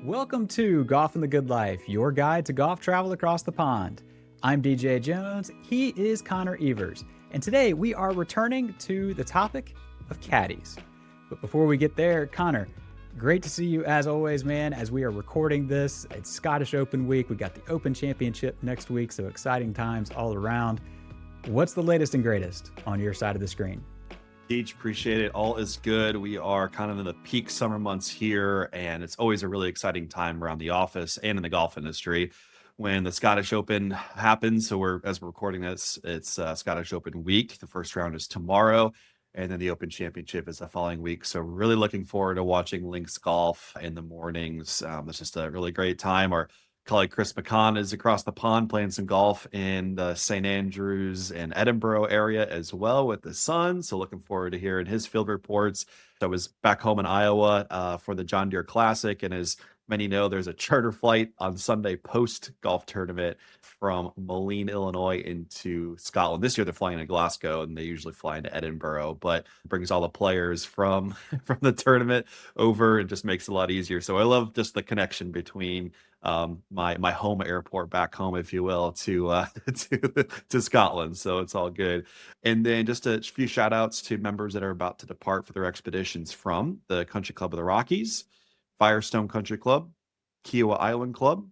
Welcome to Golf in the Good Life, your guide to golf travel across the pond. I'm DJ Jones, he is Connor Evers, and today we are returning to the topic of caddies. But before we get there, Connor, great to see you as always, man. As we are recording this, it's Scottish Open week. We got the Open Championship next week, so exciting times all around. What's the latest and greatest on your side of the screen? Deej, appreciate it. All is good. We are kind of in the peak summer months here, and it's always a really exciting time around the office and in the golf industry when the Scottish Open happens. So as we're recording this, it's Scottish Open week. The first round is tomorrow, and then the Open Championship is the following week. So really looking forward to watching links golf in the mornings. It's just a really great time. Our colleague Chris McCann is across the pond playing some golf in the St. Andrews and Edinburgh area as well with the son. So looking forward to hearing his field reports. I was back home in Iowa for the John Deere Classic. And as many know, there's a charter flight on Sunday post golf tournament from Moline, Illinois into Scotland. This year they're flying to Glasgow and they usually fly into Edinburgh, but brings all the players from the tournament over and just makes it a lot easier. So I love just the connection between my home airport back home, if you will, to Scotland. So it's all good. And then just a few shout outs to members that are about to depart for their expeditions from the Country Club of the Rockies, Firestone Country Club, Kiowa Island Club,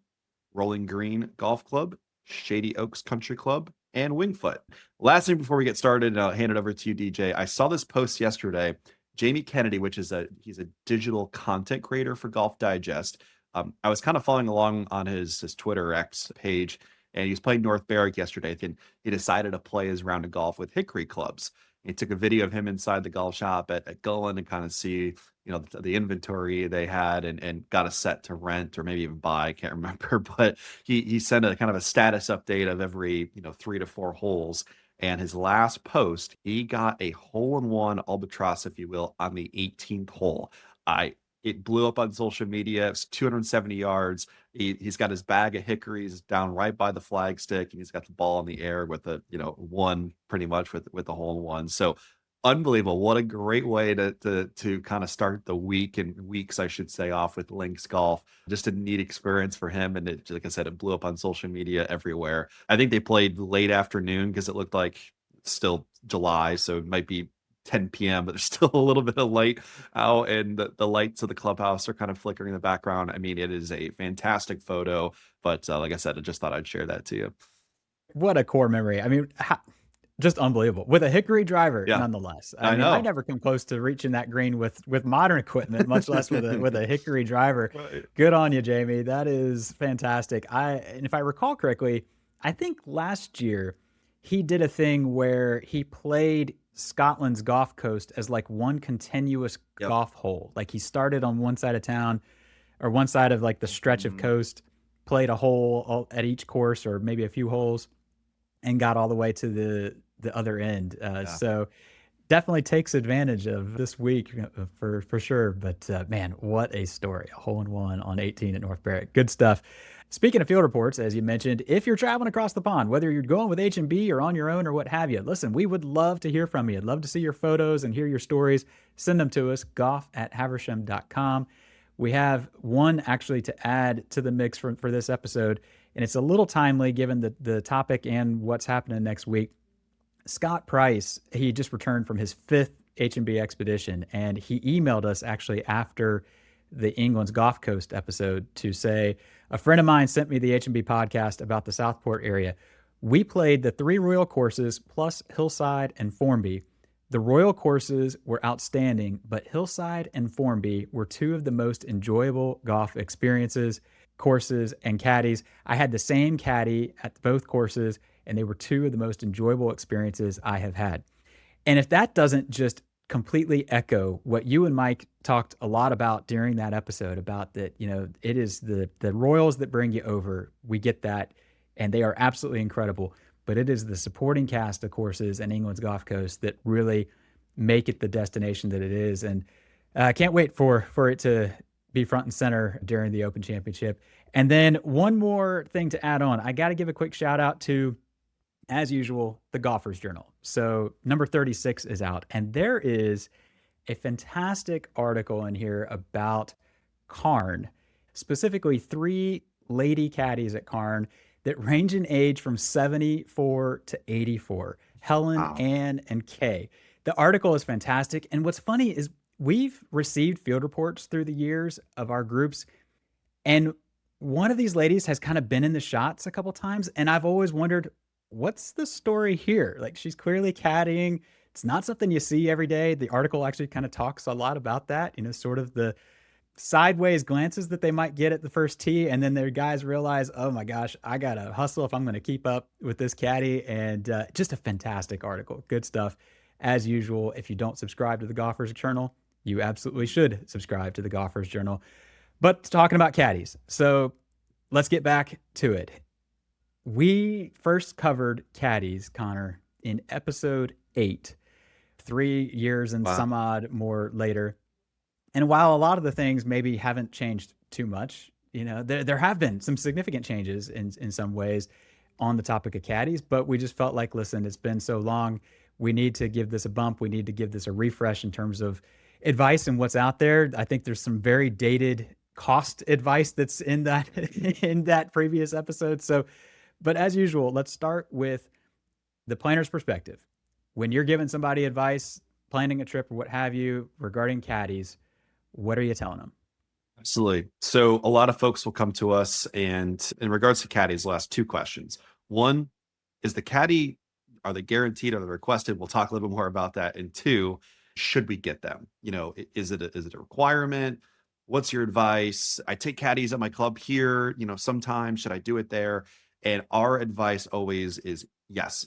Rolling Green Golf Club, Shady Oaks Country Club, and Wingfoot. Last thing before we get started, and I'll hand it over to you, DJ. I saw this post yesterday. Jamie Kennedy, he's a digital content creator for Golf Digest. I was kind of following along on his Twitter X page, and he was playing North Berwick yesterday. And he decided to play his round of golf with Hickory clubs. He took a video of him inside the golf shop at Gullen and kind of see, the inventory they had and got a set to rent or maybe even buy. I can't remember, but he sent a kind of a status update of every 3 to 4 holes. And his last post, he got a hole-in-one albatross, if you will, on the 18th hole. It blew up on social media. It's 270 yards. He's got his bag of hickories down right by the flagstick, and he's got the ball in the air with a one pretty much with the hole in one. So unbelievable! What a great way to kind of start the weeks, I should say, off with links golf. Just a neat experience for him, and like I said, it blew up on social media everywhere. I think they played late afternoon because it looked like still July, so it might be 10 p.m., but there's still a little bit of light out, and the lights of the clubhouse are kind of flickering in the background. I mean, it is a fantastic photo, but like I said, I just thought I'd share that to you. What a core memory. I mean, just unbelievable. With a Hickory driver, nonetheless. I mean, know. I never come close to reaching that green with modern equipment, much less with a Hickory driver. Right. Good on you, Jamie. That is fantastic. And if I recall correctly, I think last year he did a thing where he played Scotland's golf coast as like one continuous golf hole. Like he started on one side of town or one side of like the stretch of coast, played a hole at each course or maybe a few holes, and got all the way to the other end. So definitely takes advantage of this week for sure. But man, what a story. A hole-in-one on 18 at North Berwick. Good stuff. Speaking of field reports, as you mentioned, if you're traveling across the pond, whether you're going with H&B or on your own or what have you, listen, we would love to hear from you. I'd love to see your photos and hear your stories. Send them to us, golf@haversham.com. We have one actually to add to the mix for this episode, and it's a little timely given the topic and what's happening next week. Scott Price, he just returned from his 5th H&B expedition, and he emailed us actually after the England's Golf Coast episode to say, a friend of mine sent me the H&B podcast about the Southport area. We played the 3 Royal courses plus Hillside and Formby. The Royal courses were outstanding, but Hillside and Formby were 2 of the most enjoyable golf experiences, courses, and caddies. I had the same caddy at both courses, and they were 2 of the most enjoyable experiences I have had. And if that doesn't just completely echo what you and Mike talked a lot about during that episode about that, it is the Royals that bring you over. We get that, and they are absolutely incredible. But it is the supporting cast of courses and England's Golf Coast that really make it the destination that it is. And I can't wait for it to be front and center during the Open Championship. And then one more thing to add on. I got to give a quick shout out to, as usual, the Golfer's Journal. So number 36 is out, and there is a fantastic article in here about Cairn. specifically 3 lady caddies at Karn that range in age from 74 to 84, Helen, Wow. Ann, and Kay. The article is fantastic. And what's funny is we've received field reports through the years of our groups, and one of these ladies has kind of been in the shots a couple times. And I've always wondered, what's the story here? Like, she's clearly caddying. It's not something you see every day. The article actually kind of talks a lot about that, sort of the sideways glances that they might get at the first tee, and then their guys realize, oh my gosh, I gotta hustle if I'm going to keep up with this caddy. And just a fantastic article, good stuff as usual. If you don't subscribe to the Golfers Journal, you absolutely should subscribe to the Golfers Journal. But talking about caddies, so let's get back to it. We first covered caddies, Connor, in episode 8, 3 years and Wow. some odd more later. And while a lot of the things maybe haven't changed too much, there have been some significant changes in some ways on the topic of caddies, but we just felt like, listen, it's been so long. We need to give this a bump. We need to give this a refresh in terms of advice and what's out there. I think there's some very dated cost advice that's in that in that previous episode. So, but as usual, let's start with the planner's perspective. When you're giving somebody advice, planning a trip or what have you regarding caddies, what are you telling them? Absolutely. So a lot of folks will come to us, and in regards to caddies, we'll ask 2 questions. One, is the caddy, are they guaranteed? Are they requested? We'll talk a little bit more about that. And 2, should we get them? Is it a requirement? What's your advice? I take caddies at my club here, sometimes should I do it there? And our advice always is yes,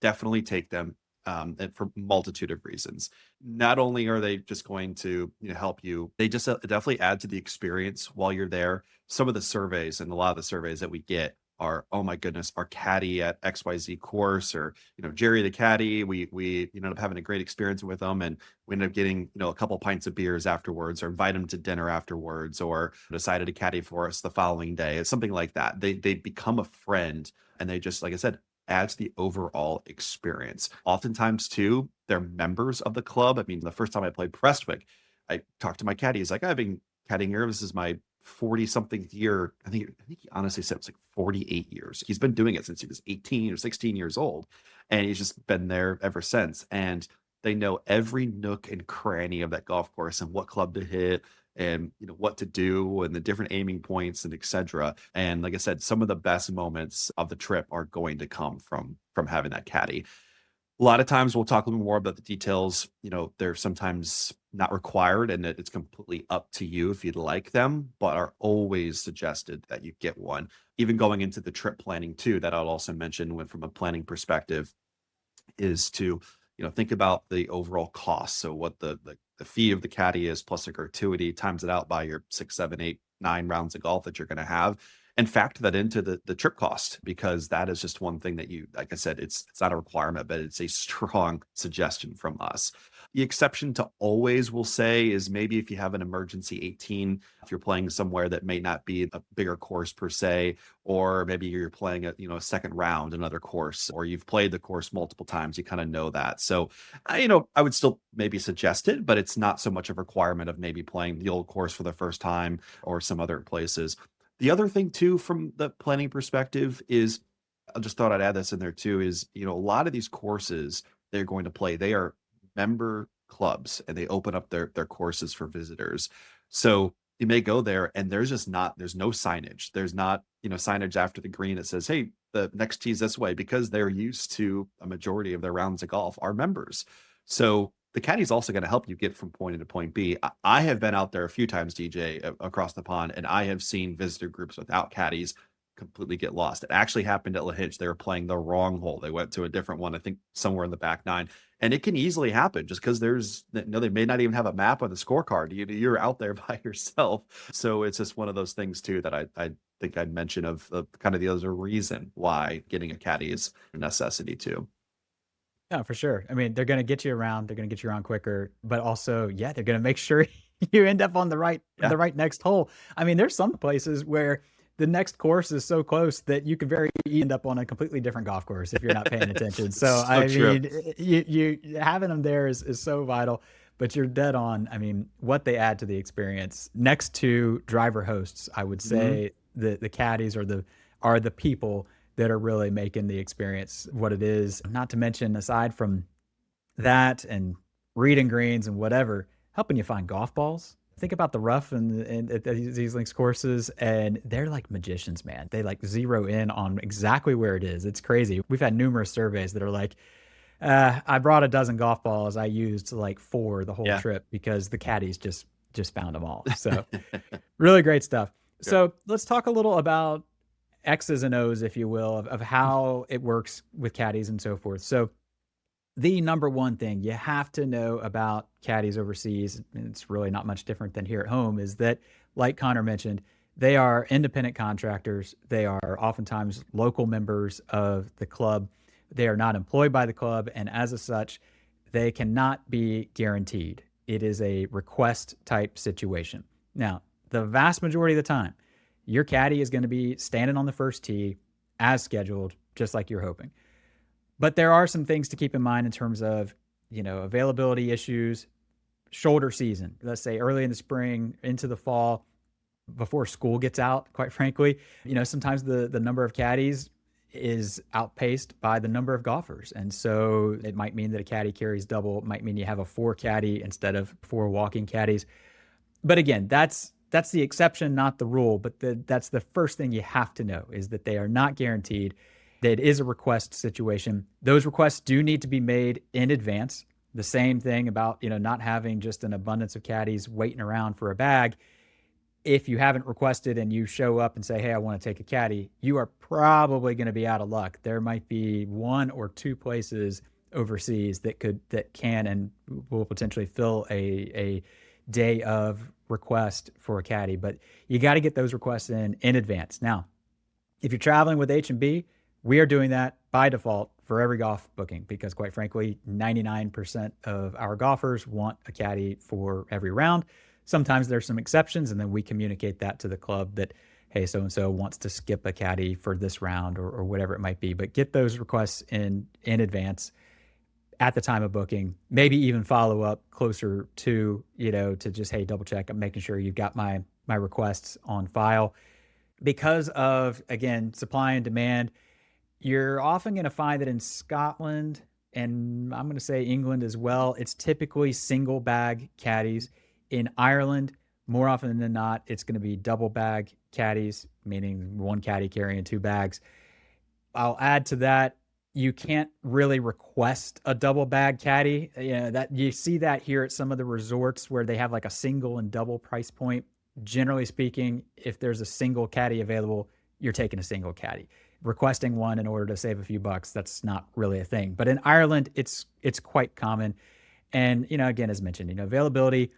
definitely take them, and for multitude of reasons. Not only are they just going to help you, they just definitely add to the experience while you're there. Some of the surveys, and a lot of the surveys that we get are, oh my goodness, our caddy at XYZ course, or Jerry the caddy, we ended up having a great experience with them, and we ended up getting a couple pints of beers afterwards, or invite them to dinner afterwards, or decided to caddy for us the following day. It's something like that. They become a friend, and they just, like I said, adds the overall experience. Oftentimes, too, they're members of the club. I mean, the first time I played Prestwick, I talked to my caddy. He's like, I've been caddying here. This is my 40 something year. I think he honestly said it was like 48 years. He's been doing it since he was 18 or 16 years old. And he's just been there ever since. And they know every nook and cranny of that golf course and what club to hit, and what to do, and the different aiming points, and etc. And like I said, some of the best moments of the trip are going to come from having that caddy. A lot of times we'll talk a little more about the details. They're sometimes not required, and it's completely up to you if you'd like them, but are always suggested that you get one. Even going into the trip planning too, that I'll also mention, when from a planning perspective, is to think about the overall cost. So what the fee of the caddy is, plus a gratuity, times it out by your 6, 7, 8, 9 rounds of golf that you're going to have, and factor that into the trip cost, because that is just one thing that you, like I said, it's not a requirement, but it's a strong suggestion from us. The exception to always, will say, is maybe if you have an emergency 18, if you're playing somewhere that may not be a bigger course per se, or maybe you're playing a second round, another course, or you've played the course multiple times, you kind of know that. So I would still maybe suggest it, but it's not so much a requirement of maybe playing the old course for the first time, or some other places. The other thing too, from the planning perspective, is, I just thought I'd add this in there too, is a lot of these courses they're going to play, they are member clubs, and they open up their courses for visitors. So you may go there, and there's no signage. There's not signage after the green that says, hey, the next tee's this way, because they're used to a majority of their rounds of golf are members. So the caddy's also going to help you get from point A to point B. I have been out there a few times, DJ, across the pond, and I have seen visitor groups without caddies completely get lost. It actually happened at La Hitch. They were playing the wrong hole. They went to a different one, I think somewhere in the back 9. And it can easily happen, just because they may not even have a map on the scorecard. You're out there by yourself. So it's just one of those things too that I think I'd mention, of kind of the other reason why getting a caddy is a necessity too. No, for sure. I mean, they're going to get you around. They're going to get you around quicker, but also, yeah, they're going to make sure you end up on Yeah. the right next hole. I mean, there's some places where the next course is so close that you could very easily end up on a completely different golf course if you're not paying attention. So, So I true. mean, you having them there is so vital. But you're dead on. I mean, what they add to the experience next to driver hosts, I would Mhm. say the caddies are the people that are really making the experience what it is. Not to mention, aside from that and reading greens and whatever, helping you find golf balls. Think about the rough and at these links courses, and they're like magicians, man. They like zero in on exactly where it is. It's crazy. We've had numerous surveys that are like, I brought a dozen golf balls. I used like four the whole Yeah. trip because the caddies just found them all. So really great stuff. Good. So let's talk a little about X's and O's, if you will, of how it works with caddies and so forth. So the number one thing you have to know about caddies overseas, and it's really not much different than here at home, is that, like Connor mentioned, they are independent contractors. They are oftentimes local members of the club. They are not employed by the club, and as of such, they cannot be guaranteed. It is a request type situation. Now, the vast majority of the time, your caddy is going to be standing on the first tee as scheduled, just like you're hoping. But there are some things to keep in mind in terms of, availability issues, shoulder season, let's say early in the spring into the fall, before school gets out, quite frankly. Sometimes the number of caddies is outpaced by the number of golfers. And so it might mean that a caddy carries double. It might mean you have a four caddy instead of four walking caddies. But again, that's the exception, not the rule. But that's the first thing you have to know, is that they are not guaranteed. That it is a request situation. Those requests do need to be made in advance. The same thing about not having just an abundance of caddies waiting around for a bag. If you haven't requested and you show up and say, hey, I want to take a caddy, you are probably going to be out of luck. There might be one or two places overseas that can and will potentially fill a day of request for a caddy. But you got to get those requests in advance. Now, if you're traveling with H&B, we are doing that by default for every golf booking because, quite frankly, 99% of our golfers want a caddy for every round. Sometimes there's some exceptions, and then we communicate that to the club that, hey, so-and-so wants to skip a caddy for this round or whatever it might be. But get those requests in advance at the time of booking, maybe even follow up closer to, to just, hey, double check. I'm making sure you've got my requests on file. Because of, again, supply and demand, you're often going to find that in Scotland, and I'm going to say England as well, it's typically single bag caddies. In Ireland, more often than not, it's going to be double bag caddies, meaning one caddy carrying two bags. I'll add to that, you can't really request a double bag caddy. That you see that here at some of the resorts where they have like a single and double price point. Generally speaking, if there's a single caddy available, you're taking a single caddy. Requesting one in order to save a few bucks, that's not really a thing. But in Ireland, it's quite common. And, again, as mentioned, availability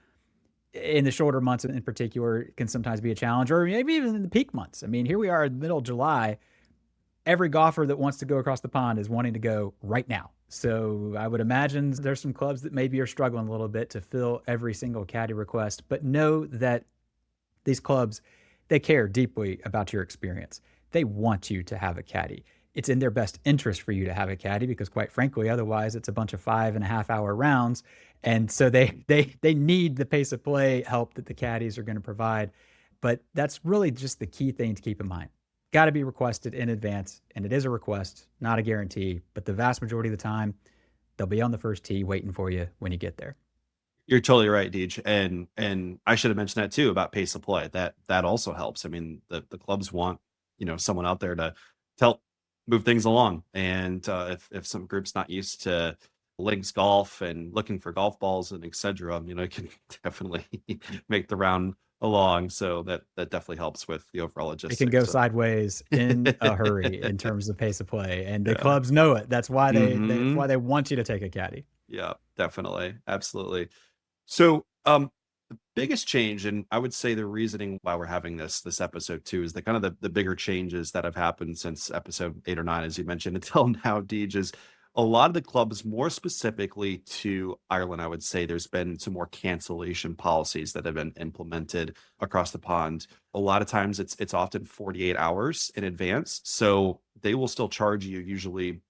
in the shorter months in particular can sometimes be a challenge, or maybe even in the peak months. I mean, here we are in the middle of July. Every golfer that wants to go across the pond is wanting to go right now. So I would imagine there's some clubs that maybe are struggling a little bit to fill every single caddy request, but know that these clubs, they care deeply about your experience. They want you to have a caddy. It's in their best interest for you to have a caddy because, quite frankly, otherwise it's a bunch of 5.5 hour rounds. And so they need the pace of play help that the caddies are going to provide. But that's really just the key thing to keep in mind. Got to be requested in advance, and it is a request, not a guarantee. But the vast majority of the time, they'll be on the first tee waiting for you when you get there. You're totally right, Deej. And I should have mentioned that too about pace of play. That also helps. I mean, the clubs want, someone out there to help move things along. And if some group's not used to links golf and looking for golf balls and etc., it can definitely make the round along. So that definitely helps with the overall It can go logistics. So sideways in a hurry in terms of pace of play, and the yeah. clubs know it. That's why that's Hmm. why they want you to take a caddy. Yeah, definitely. Absolutely. So, the biggest change, and I would say the reasoning why we're having this episode too, is the kind of the bigger changes that have happened since episode 8 or 9, as you mentioned, until now, Deej, is a lot of the clubs, more specifically to Ireland, I would say there's been some more cancellation policies that have been implemented across the pond. A lot of times it's often 48 hours in advance. So they will still charge you usually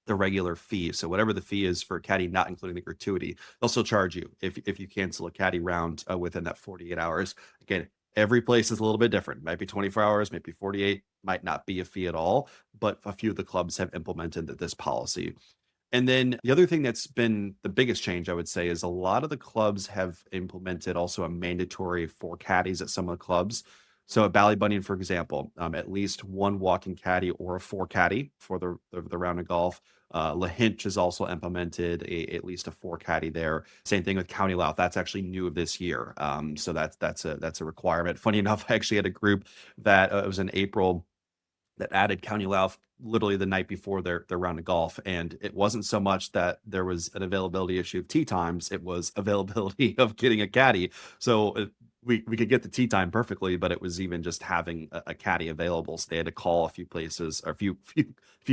the regular fee. So whatever the fee is for a caddy, not including the gratuity, they'll still charge you if you cancel a caddy round within that 48 hours. Again, every place is a little bit different. Might be 24 hours, maybe 48, might not be a fee at all, but a few of the clubs have implemented this policy. And then the other thing that's been the biggest change, I would say, is a lot of the clubs have implemented also a mandatory 4 caddies at some of the clubs. So at Ballybunion, for example, at least 1 walking caddy or a 4 caddy for the round of golf. La Hinch has also implemented at least a 4 caddy there. Same thing with County Louth. That's actually new of this year. So that's a requirement. Funny enough, I actually had a group that it was in April that added County Louth literally the night before their round of golf. And it wasn't so much that there was an availability issue of tee times, it was availability of getting a caddy. So we could get the tee time perfectly, but it was even just having a caddy available. So they had to call a few places or a few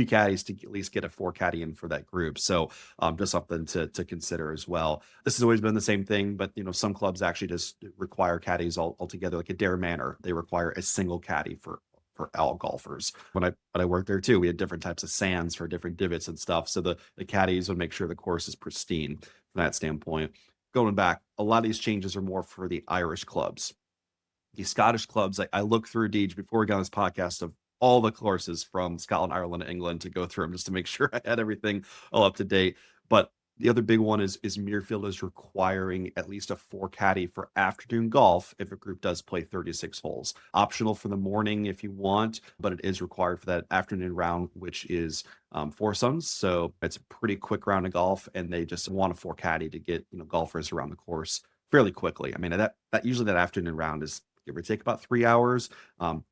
caddies to at least get a 4 caddy in for that group. So just something to consider as well. This has always been the same thing, but some clubs actually just require caddies altogether. Like at Dare Manor, they require a single caddy for all golfers. When I worked there too, we had different types of sands for different divots and stuff. So the caddies would make sure the course is pristine from that standpoint. Going back, a lot of these changes are more for the Irish clubs. The Scottish clubs, I looked through Deej before we got on this podcast of all the courses from Scotland, Ireland, and England to go through them just to make sure I had everything all up to date. But the other big one is Muirfield is requiring at least a 4 caddy for afternoon golf if a group does play 36 holes. Optional for the morning if you want, but it is required for that afternoon round, which is foursomes. So it's a pretty quick round of golf, and they just want a 4 caddy to get golfers around the course fairly quickly. I mean, that usually that afternoon round is give or take about 3 hours.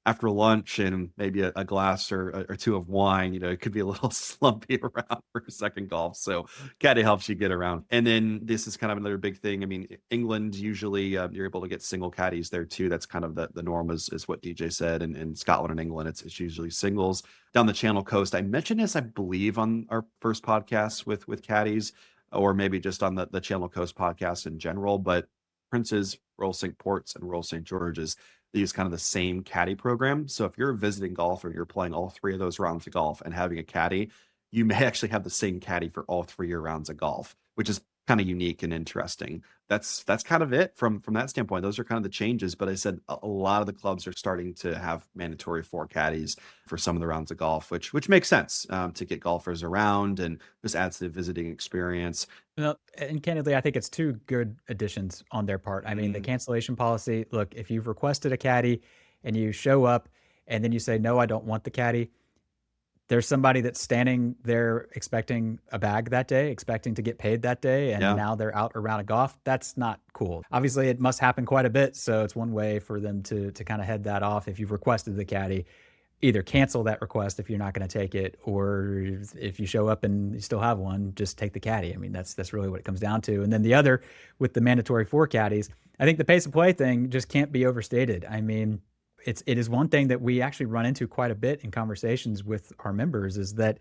After lunch and maybe a glass or two of wine, it could be a little slumpy around for second golf. So caddy helps you get around. And then this is kind of another big thing. I mean, England, usually you're able to get single caddies there too. That's kind of the norm is what DJ said. And in Scotland and England, it's usually singles. Down the Channel Coast, I mentioned this, I believe, on our first podcast with caddies, or maybe just on the Channel Coast podcast in general, but Prince's, Royal St. Ports, and Royal St. George's, they use kind of the same caddy program. So if you're a visiting golfer and you're playing all 3 of those rounds of golf and having a caddy, you may actually have the same caddy for all 3 of your rounds of golf, which is kind of unique and interesting. That's kind of it from that standpoint. Those are kind of the changes. But I said a lot of the clubs are starting to have mandatory 4 caddies for some of the rounds of golf, which makes sense to get golfers around and just adds to the visiting experience. Well, and candidly, I think it's 2 good additions on their part. I mean, the cancellation policy, look, if you've requested a caddy and you show up and then you say, no, I don't want the caddy, there's somebody that's standing there expecting a bag that day, expecting to get paid that day, and Yeah. now they're out around a golf. That's not cool. Obviously, it must happen quite a bit, so it's one way for them to kind of head that off. If you've requested the caddy, either cancel that request if you're not going to take it, or if you show up and you still have one, just take the caddy. I mean, that's really what it comes down to. And then the other, with the mandatory 4 caddies, I think the pace of play thing just can't be overstated. I mean, it is one thing that we actually run into quite a bit in conversations with our members, is that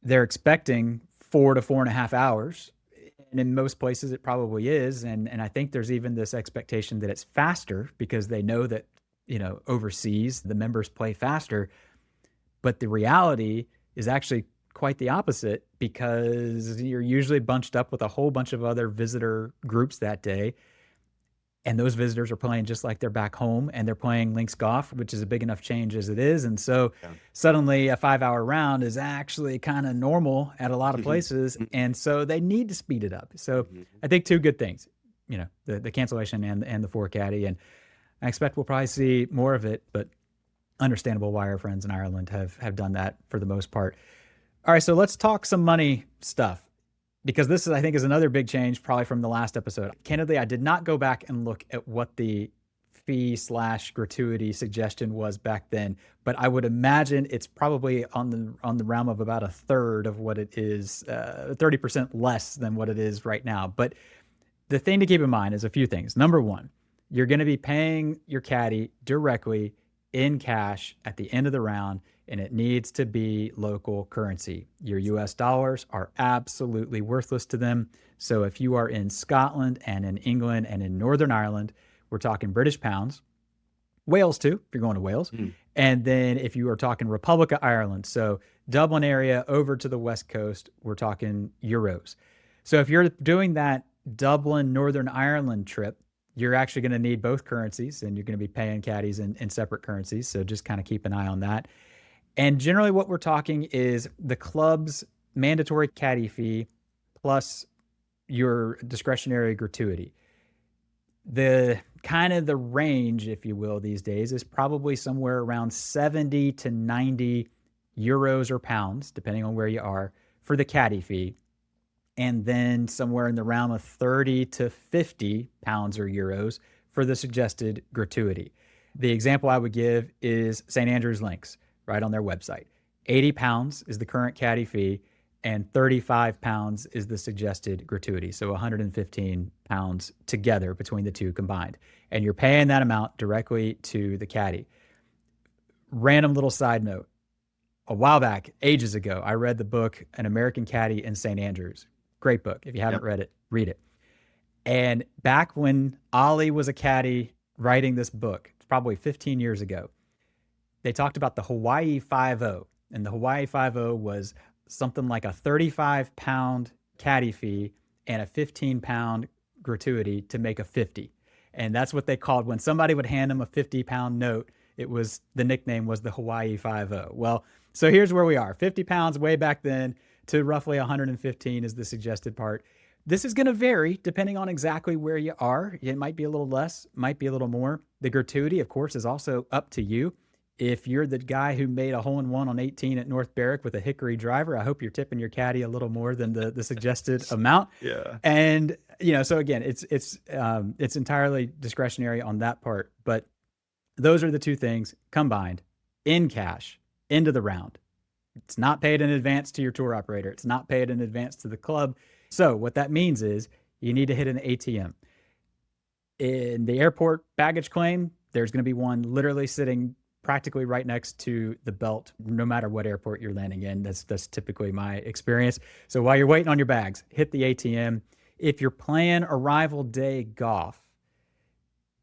they're expecting 4 to 4.5 hours. And in most places it probably is. And I think there's even this expectation that it's faster because they know that, overseas the members play faster. But the reality is actually quite the opposite, because you're usually bunched up with a whole bunch of other visitor groups that day. And those visitors are playing just like they're back home, and they're playing links golf, which is a big enough change as it is. And so suddenly a 5-hour round is actually kind of normal at a lot of places. And so they need to speed it up. So I think 2 good things, the cancellation and the 4 caddy. And I expect we'll probably see more of it, but understandable why our friends in Ireland have done that for the most part. All right, so let's talk some money stuff, because this I think is another big change probably from the last episode. Candidly, I did not go back and look at what the fee/gratuity suggestion was back then, but I would imagine it's probably on the realm of about 1/3 of what it is, 30% less than what it is right now. But the thing to keep in mind is a few things. Number one, you're going to be paying your caddy directly in cash at the end of the round, and it needs to be local currency. Your US dollars are absolutely worthless to them. So if you are in Scotland and in England and in Northern Ireland, we're talking British pounds. Wales too, if you're going to Wales. And then if you are talking Republic of Ireland, so Dublin area over to the West Coast, we're talking euros. So if you're doing that Dublin, Northern Ireland trip, you're actually going to need both currencies and you're going to be paying caddies in separate currencies. So just kind of keep an eye on that. And generally, what we're talking is the club's mandatory caddy fee plus your discretionary gratuity. The kind of the range, if you will, these days is probably somewhere around 70 to 90 euros or pounds, depending on where you are, for the caddy fee. And then somewhere in the realm of 30 to 50 pounds or euros for the suggested gratuity. The example I would give is St. Andrews Links, right on their website. 80 pounds is the current caddy fee, and 35 pounds is the suggested gratuity. So 115 pounds together between the two combined. And you're paying that amount directly to the caddy. Random little side note. A while back, ages ago, I read the book An American Caddy in St. Andrews. Great book. If you haven't read it, read it. And back when Ollie was a caddy writing this book, probably 15 years ago, they talked about the Hawaii 5-0. And the Hawaii 5-0 was something like a 35-pound caddy fee and a 15-pound gratuity to make a 50. And that's what they called when somebody would hand them a 50-pound note. It was, the nickname was the Hawaii 5-0. Well, so here's where we are. 50 pounds way back then to roughly 115 is the suggested part. This is going to vary depending on exactly where you are. It might be a little less, might be a little more. The gratuity, of course, is also up to you. If you're the guy who made a hole-in-one on 18 at North Barrick with a hickory driver, I hope you're tipping your caddy a little more than the suggested amount. Yeah. And, so again, it's entirely discretionary on that part. But those are the two things combined in cash into the round. It's not paid in advance to your tour operator. It's not paid in advance to the club. So what that means is you need to hit an ATM. In the airport baggage claim, there's going to be one literally sitting practically right next to the belt, no matter what airport you're landing in. That's typically my experience. So while you're waiting on your bags, hit the ATM. If you're playing arrival day golf,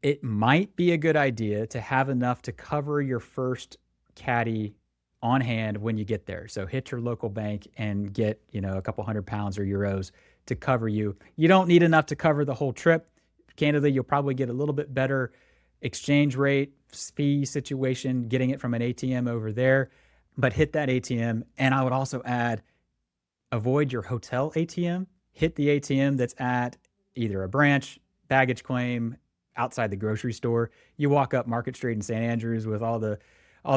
it might be a good idea to have enough to cover your first caddy on hand when you get there. So hit your local bank and get, a couple £100 or euros to cover you. You don't need enough to cover the whole trip. Candidly, you'll probably get a little bit better exchange rate, fee situation, getting it from an ATM over there, but hit that ATM. And I would also add, avoid your hotel ATM. Hit the ATM that's at either a branch, baggage claim, outside the grocery store. You walk up Market Street in St. Andrews with all the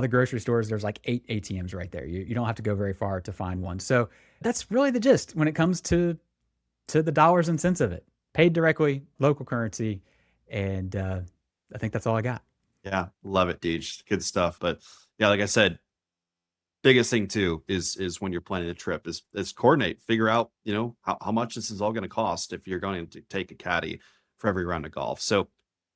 grocery stores, there's like 8 ATMs right there. You don't have to go very far to find one. So that's really the gist when it comes to the dollars and cents of it. Paid directly, local currency, and I think that's all I got. Yeah, love it, Deej. Good stuff. But yeah, like I said, biggest thing too is when you're planning a trip is coordinate, figure out, how much this is all going to cost if you're going to take a caddy for every round of golf. So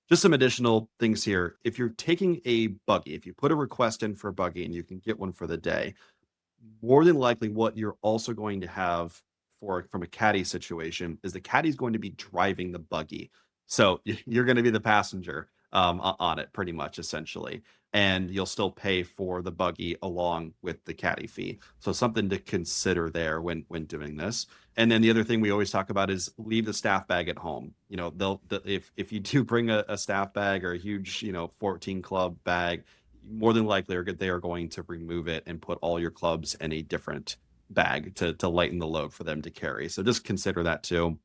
just some additional things here. If you're taking a buggy, if you put a request in for a buggy and you can get one for the day, more than likely what you're also going to have from a caddy situation is the caddy's going to be driving the buggy. So you're going to be the passenger on it pretty much essentially. And you'll still pay for the buggy along with the caddy fee. So something to consider there when doing this. And then the other thing we always talk about is leave the staff bag at home. If you do bring a staff bag or a huge, 14 club bag, more than likely they are going to remove it and put all your clubs in a different bag to lighten the load for them to carry. So just consider that too.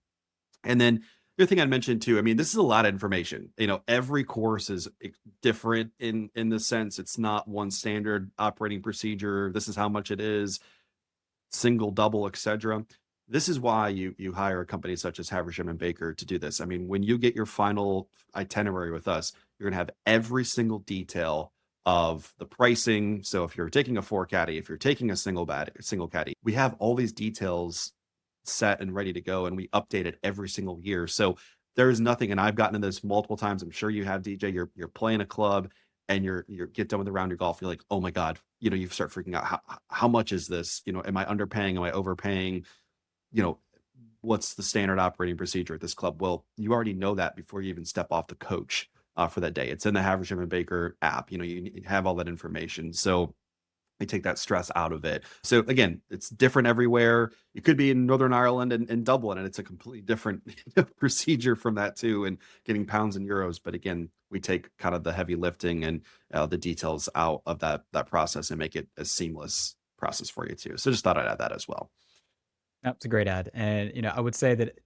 And then the other thing I'd mention too, I mean, this is a lot of information. Every course is different in the sense it's not one standard operating procedure. This is how much it is, single, double, etc. This is why you hire a company such as Haversham and Baker to do this. I mean, when you get your final itinerary with us, you're going to have every single detail of the pricing. So if you're taking a 4 caddy, if you're taking a single caddy, we have all these details set and ready to go, and we update it every single year. So there is nothing, and I've gotten into this multiple times. I'm sure you have, DJ. You're playing a club and you get done with the round of golf. You're like, oh my God, you start freaking out. How much is this? Am I underpaying? Am I overpaying? What's the standard operating procedure at this club? Well, you already know that before you even step off the coach for that day. It's in the Haversham and Baker app. You have all that information. So they take that stress out of it. So again, it's different everywhere. You could be in Northern Ireland and Dublin, and it's a completely different procedure from that too, and getting pounds and euros. But again, we take kind of the heavy lifting and the details out of that process and make it a seamless process for you too. So just thought I'd add that as well. That's a great ad. And, I would say that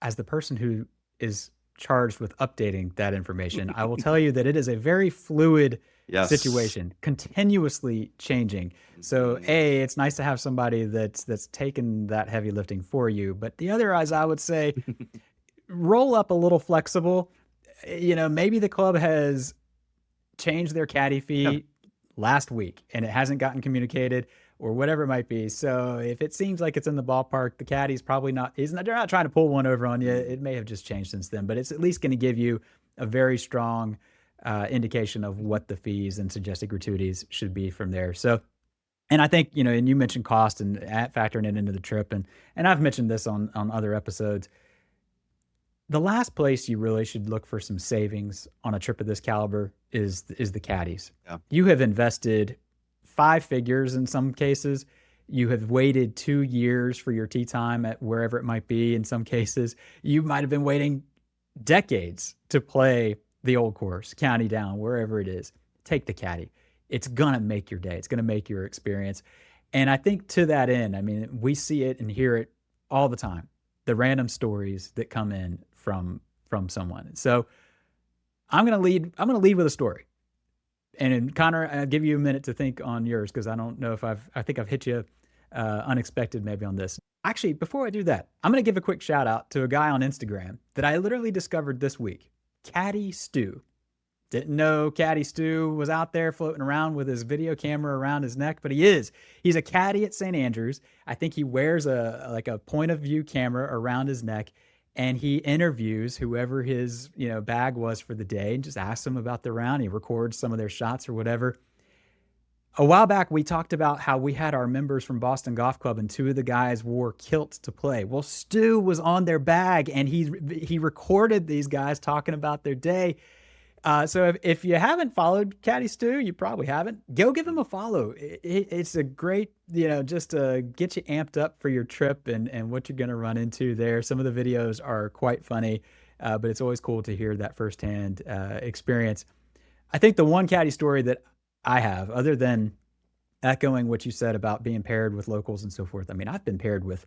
as the person who is charged with updating that information, I will tell you that it is a very fluid Yes. situation, continuously changing. So, Mhm. A, it's nice to have somebody that's taken that heavy lifting for you. But the other, as I would say, roll up a little flexible. Maybe the club has changed their caddy Yeah. fee last week and it hasn't gotten communicated or whatever it might be. So if it seems like it's in the ballpark, the caddy's probably not, they're not trying to pull one over on you. It may have just changed since then, but it's at least going to give you a very strong indication of what the fees and suggested gratuities should be from there. So, and I think, and you mentioned cost and factoring it into the trip. And I've mentioned this on other episodes. The last place you really should look for some savings on a trip of this caliber is the Caddies. Yeah. You have invested 5 figures in some cases. You have waited 2 years for your tee time at wherever it might be. In some cases, you might have been waiting decades to play the old course, county down, wherever it is. Take the Caddy. It's gonna make your day. It's gonna make your experience. And I think to that end, I mean, we see it and hear it all the time. The random stories that come in from someone. So I'm gonna lead with a story. And Connor, I'll give you a minute to think on yours because I don't know if I think I've hit you unexpected maybe on this. Actually, before I do that, I'm gonna give a quick shout out to a guy on Instagram that I literally discovered this week, Caddy Stew. Didn't know Caddy Stu was out there floating around with his video camera around his neck, but he is. He's a caddy at St. Andrews. I think he wears a point of view camera around his neck, and he interviews whoever his bag was for the day and just asks them about the round. He records some of their shots or whatever. A while back, we talked about how we had our members from Boston Golf Club, and 2 of the guys wore kilts to play. Well, Stu was on their bag, and he recorded these guys talking about their day. So if you haven't followed Caddy Stew, you probably haven't. Go give him a follow. It's a great, just to get you amped up for your trip and what you're going to run into there. Some of the videos are quite funny, but it's always cool to hear that firsthand experience. I think the one caddy story that I have, other than echoing what you said about being paired with locals and so forth, I mean, I've been paired with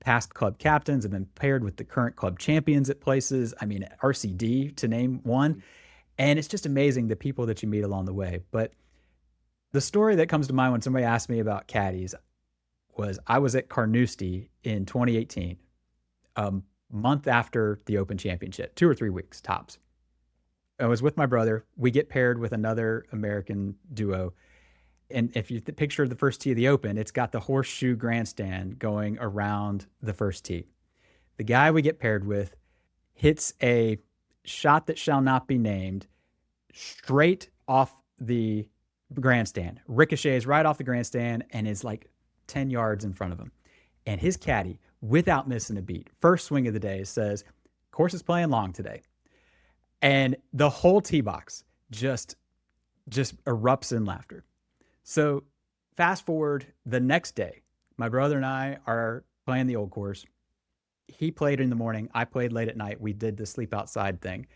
past club captains. I've been paired with the current club champions at places. I mean, RCD to name one. And it's just amazing the people that you meet along the way. But the story that comes to mind when somebody asked me about caddies was I was at Carnoustie in 2018, a month after the Open Championship, 2 or 3 weeks tops. I was with my brother. We get paired with another American duo. And if you picture the first tee of the Open, it's got the horseshoe grandstand going around the first tee. The guy we get paired with hits a shot that shall not be named straight off the grandstand, ricochets right off the grandstand, and is like 10 yards in front of him. And his caddy, without missing a beat, first swing of the day, says, course is playing long today. And the whole tee box just erupts in laughter. So fast forward the next day, my brother and I are playing the old course. He played in the morning. I played late at night. We did the sleep outside thing.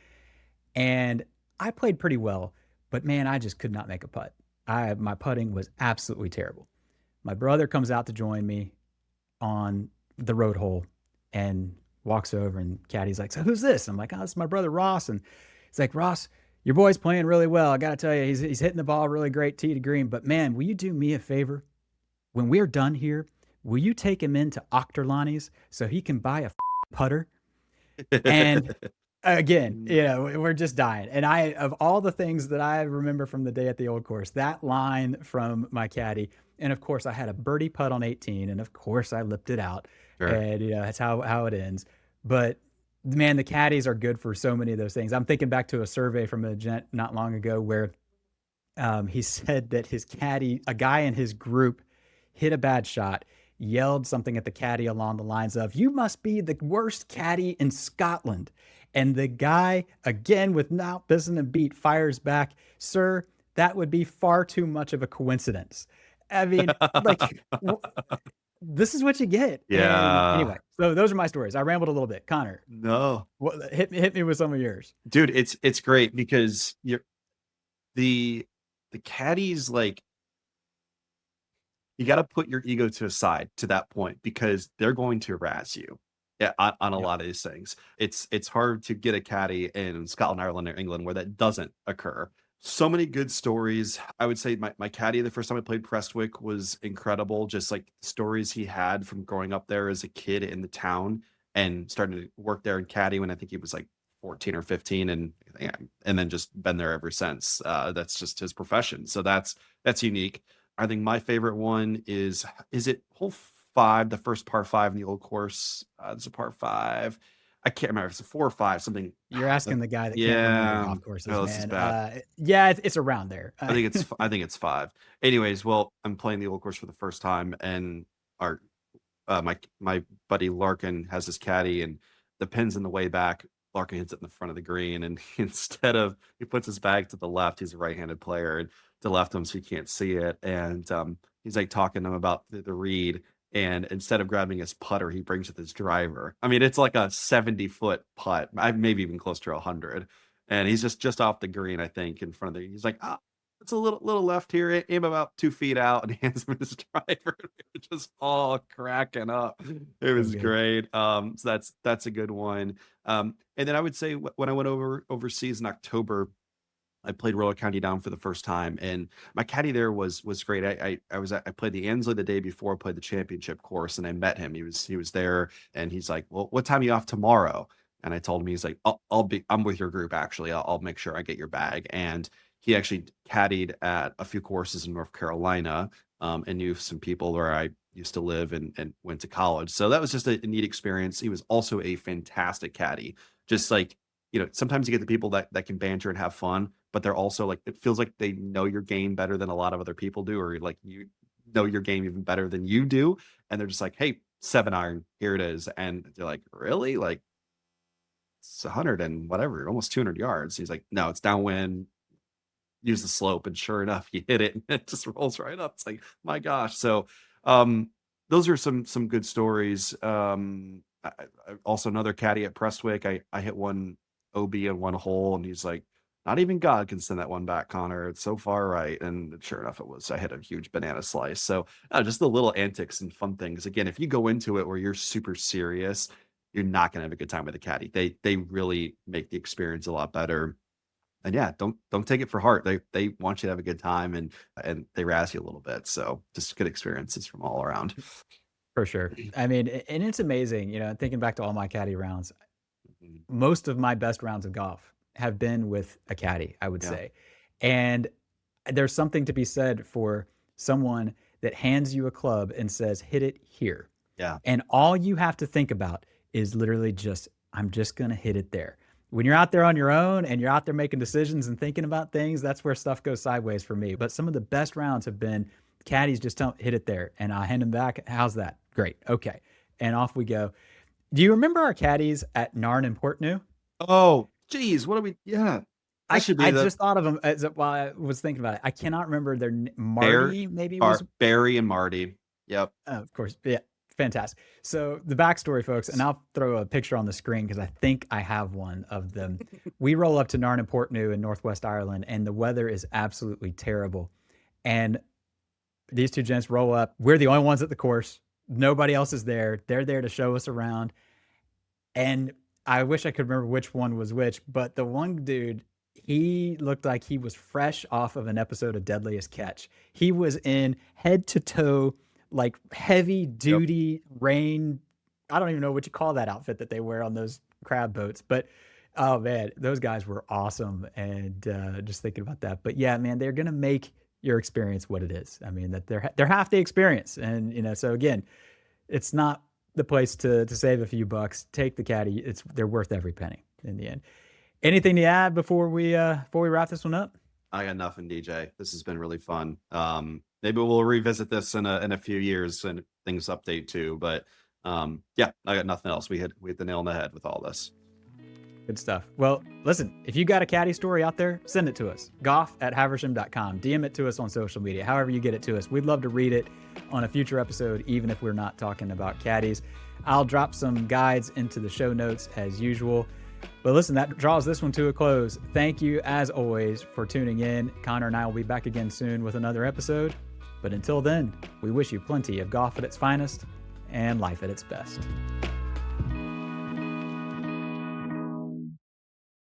And I played pretty well, but man, I just could not make a putt. My putting was absolutely terrible. My brother comes out to join me on the road hole and walks over, and Caddy's like, so who's this? I'm like, oh, it's my brother Ross. And he's like, Ross, your boy's playing really well. I got to tell you, he's hitting the ball really great, tee to green. But man, will you do me a favor? When we're done here, will you take him into Ochterlani's so he can buy a putter? And again, we're just dying. And of all the things that I remember from the day at the old course, that line from my caddy, and of course I had a birdie putt on 18, and of course I lipped it out. Sure. And that's how it ends. But man, the caddies are good for so many of those things. I'm thinking back to a survey from a gent not long ago where he said that his caddy, a guy in his group, hit a bad shot, yelled something at the caddy along the lines of, you must be the worst caddy in Scotland. And the guy, again, without missing a beat, fires back, sir, that would be far too much of a coincidence. I mean, like, this is what you get. And Yeah. anyway, so those are my stories. I rambled a little bit. Connor, No. hit me with some of yours. Dude, it's great because the the caddies, like, you got to put your ego to a side to that point because they're going to harass you, yeah, on a Yep. lot of these things. It's hard to get a caddy in Scotland, Ireland, or England where that doesn't occur. So many good stories. I would say my caddy the first time I played Prestwick was incredible. Just like stories he had from growing up there as a kid in the town and starting to work there and caddy when I think he was like 14 or 15, and yeah, and then just been there ever since. That's just his profession. So that's unique. I think my favorite one is it hole 5, the first par 5 in the old course? It's a par 5. I can't remember if it's a 4 or 5, something. You're asking the guy that can't remember Yeah. golf courses, Oh, this is man. bad. Yeah, it's around there. I think it's 5. Anyways, well, I'm playing the old course for the first time, and our my buddy Larkin has his caddy, and the pin's in the way back. Larkin hits it in the front of the green, and instead of he puts his bag to the left, he's a right-handed player, and to left him so he can't see it. And he's like talking to him about the read, and instead of grabbing his putter, he brings with his driver. I mean, it's like a 70-foot putt, maybe even close to 100, and he's just off the green, I think, in front of the. He's like, ah, it's a little left here, aim about 2 feet out, and hands him his driver. We were just all cracking up. It So was good. great. So that's a good one. And then I would say when I went overseas in October, I played Roller County Down for the first time, and my caddy there was great. I played the Ansley the day before I played the championship course, and I met him. He was there, and he's like, "Well, what time are you off tomorrow?" And I told him, he's like, I'm with your group actually. I'll make sure I get your bag." And he actually caddied at a few courses in North Carolina, and knew some people where I used to live and went to college. So that was just a neat experience. He was also a fantastic caddy. Just like, sometimes you get the people that can banter and have fun, but they're also like, it feels like they know your game better than a lot of other people do, or like you know your game even better than you do. And they're just like, "Hey, 7-iron, here it is." And they're like, "Really? Like, it's 100 and whatever, almost 200 yards." He's like, "No, it's downwind, use the slope." And sure enough, you hit it and it just rolls right up. It's like, my gosh. So um those are some good stories. Also another caddy at Prestwick, I hit one OB in one hole, and he's like, "Not even God can send that one back, Connor. It's so far right." And sure enough, it was. I hit a huge banana slice. So just the little antics and fun things. Again, if you go into it where you're super serious, you're not going to have a good time with a caddy. They really make the experience a lot better. And yeah, don't take it for heart. They want you to have a good time, and they razz you a little bit. So just good experiences from all around. For sure. I mean, and it's amazing, thinking back to all my caddy rounds, Mhm. most of my best rounds of golf have been with a caddy, I would Yeah, say. And there's something to be said for someone that hands you a club and says, "Hit it here." yeah, And all you have to think about is literally just, "I'm just going to hit it there." When you're out there on your own and you're out there making decisions and thinking about things, that's where stuff goes sideways for me. But some of the best rounds have been caddies just don't hit it there. And I hand them back. "How's that?" "Great." "Okay." And off we go. Do you remember our caddies at Narn and Portneuf? oh geez, what do we? Yeah, that should be I the just thought of them while I was thinking about it. I cannot remember their Bear, Marty maybe was. Barry and Marty. Yep. Of course, yeah, fantastic. So the backstory, folks, and I'll throw a picture on the screen because I think I have one of them. We roll up to Narn and Portneuf in Northwest Ireland, and the weather is absolutely terrible. And these two gents roll up. We're the only ones at the course. Nobody else is there. They're there to show us around. And I wish I could remember which one was which, but the one dude, he looked like he was fresh off of an episode of Deadliest Catch. He was in head to toe, like heavy Yep. duty rain. I don't even know what you call that outfit that they wear on those crab boats, but oh man, those guys were awesome. And just thinking about that, but yeah, man, they're gonna make your experience what it is. I mean, that they're half the experience, and so again, it's not the place to save a few bucks. Take the caddy. They're worth every penny in the end. Anything to add before we wrap this one up? I got nothing, DJ. This has been really fun. Maybe we'll revisit this in a few years and things update too. But yeah, I got nothing else. We hit the nail on the head with all this. Good stuff. Well, listen, if you got a caddy story out there, send it to us. Goff@haversham.com. DM it to us on social media, however you get it to us. We'd love to read it on a future episode, even if we're not talking about caddies. I'll drop some guides into the show notes as usual. But listen, that draws this one to a close. Thank you, as always, for tuning in. Connor and I will be back again soon with another episode. But until then, we wish you plenty of golf at its finest and life at its best.